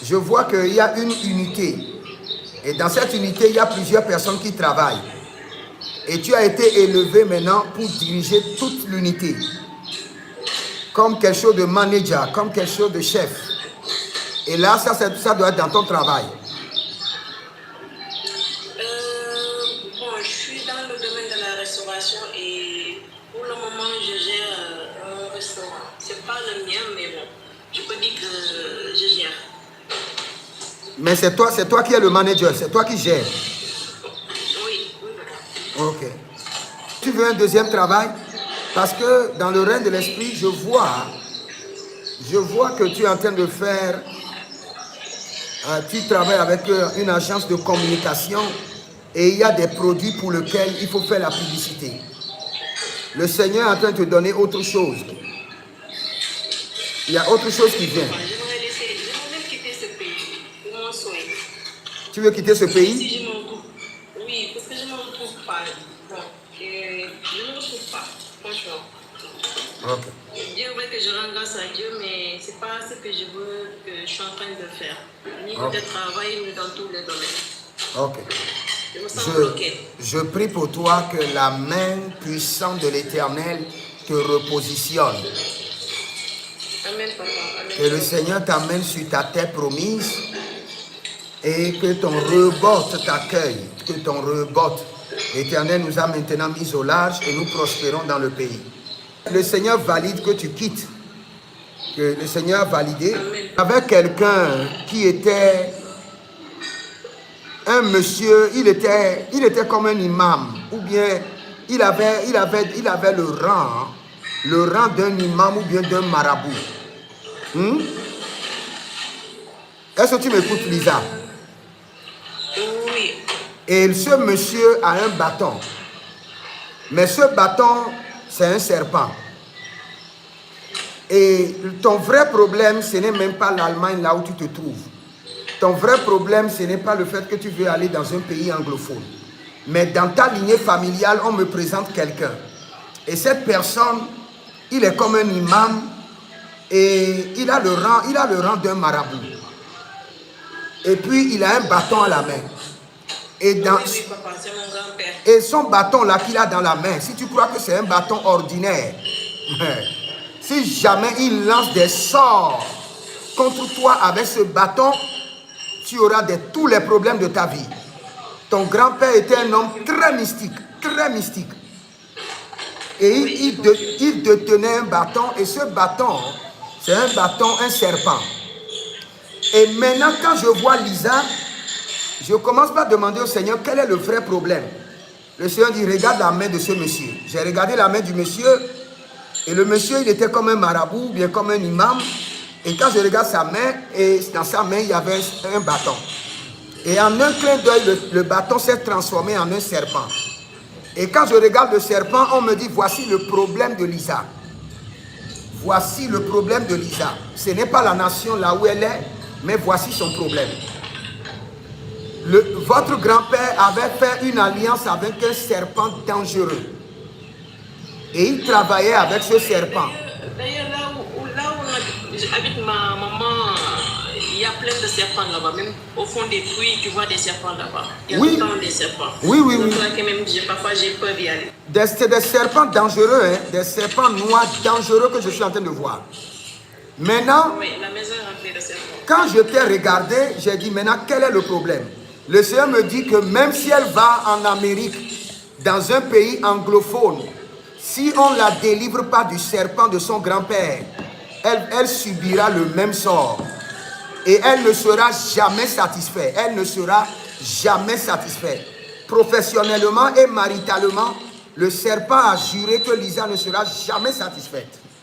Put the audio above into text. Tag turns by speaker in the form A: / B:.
A: Je vois qu'il y a une unité. Et dans cette unité, il y a plusieurs personnes qui travaillent. Et tu as été élevé maintenant pour diriger toute l'unité. Comme quelque chose de manager, comme quelque chose de chef. Et là, ça doit être dans ton travail.
B: Bon, je suis dans le domaine de la restauration et pour le moment, je gère un restaurant. C'est pas le mien, mais bon, je peux dire que je gère.
A: Mais c'est toi qui es le manager, c'est toi qui gères.
B: Oui.
A: Ok. Tu veux un deuxième travail? Parce que dans le règne de l'esprit, je vois que tu es en train de faire, tu travailles avec une agence de communication et il y a des produits pour lesquels il faut faire la publicité. Le Seigneur est en train de te donner autre chose. Il y a autre chose qui vient.
B: J'aimerais quitter ce pays pour mon souhait.
A: Tu veux quitter ce pays?
B: Si je m'en retrouve. Oui, parce que je ne me retrouve pas. Bon, je ne me retrouve pas, franchement.
A: Ok.
B: Dieu veut que je rende grâce à Dieu, mais ce n'est pas ce que je veux, que je suis en train de faire. Au niveau de travail, mais dans tous les domaines.
A: Ok.
B: Je me sens bloquée.
A: Je prie pour toi que la main puissante de l'Éternel te repositionne.
B: Amen, papa. Amen.
A: Que le Seigneur t'amène sur ta terre promise et que ton rebord t'accueille. Que ton rebord. L'Éternel nous a maintenant mis au large et nous prospérons dans le pays. Le Seigneur valide que tu quittes. Que le Seigneur a validé.
B: Amen.
A: Avec quelqu'un qui était un monsieur, il était comme un imam, ou bien il avait le rang d'un imam ou bien d'un marabout. Est-ce que tu m'écoutes, Lisa?
B: Oui.
A: Et ce monsieur a un bâton. Mais ce bâton, c'est un serpent. Et ton vrai problème, ce n'est même pas l'Allemagne là où tu te trouves. Ton vrai problème, ce n'est pas le fait que tu veux aller dans un pays anglophone. Mais dans ta lignée familiale, on me présente quelqu'un. Et cette personne, il est comme un imam et il a le rang d'un marabout. Et puis, il a un bâton à la main. Et,
B: Oui, papa, c'est mon grand-père.
A: et son bâton là qu'il a dans la main, si tu crois que c'est un bâton ordinaire, si jamais il lance des sorts contre toi avec ce bâton, tu auras tous les problèmes de ta vie. Ton grand-père était un homme très mystique, très mystique. Et il détenait un bâton, et ce bâton, c'est un bâton, un serpent. Et maintenant, quand je vois Lisa, je commence par demander au Seigneur quel est le vrai problème. Le Seigneur dit, regarde la main de ce monsieur. J'ai regardé la main du monsieur, et le monsieur, il était comme un marabout, bien comme un imam. Et quand je regarde sa main, et dans sa main, il y avait un bâton. Et en un clin d'œil, le bâton s'est transformé en un serpent. Et quand je regarde le serpent, on me dit, voici le problème de Lisa. Voici le problème de Lisa. Ce n'est pas la nation là où elle est, mais voici son problème. Votre grand-père avait fait une alliance avec un serpent dangereux. Et il travaillait avec ce serpent.
B: D'ailleurs, là où habite ma maman, il y a plein de serpents là-bas. Même au fond des puits, tu vois des serpents là-bas. Il y a tout le temps des serpents.
A: Oui.
B: Que même, parfois, j'ai peur d'y aller.
A: C'est des serpents dangereux, hein? Des serpents noirs dangereux que je suis en train de voir. Maintenant,
B: oui, la maison est remplie de serpents.
A: Quand je t'ai regardé, j'ai dit maintenant quel est le problème? Le Seigneur me dit que même si elle va en Amérique, dans un pays anglophone, si on ne la délivre pas du serpent de son grand-père, elle subira le même sort. Et elle ne sera jamais satisfaite. Elle ne sera jamais satisfaite. Professionnellement et maritalement, le serpent a juré que Lisa ne sera jamais satisfaite.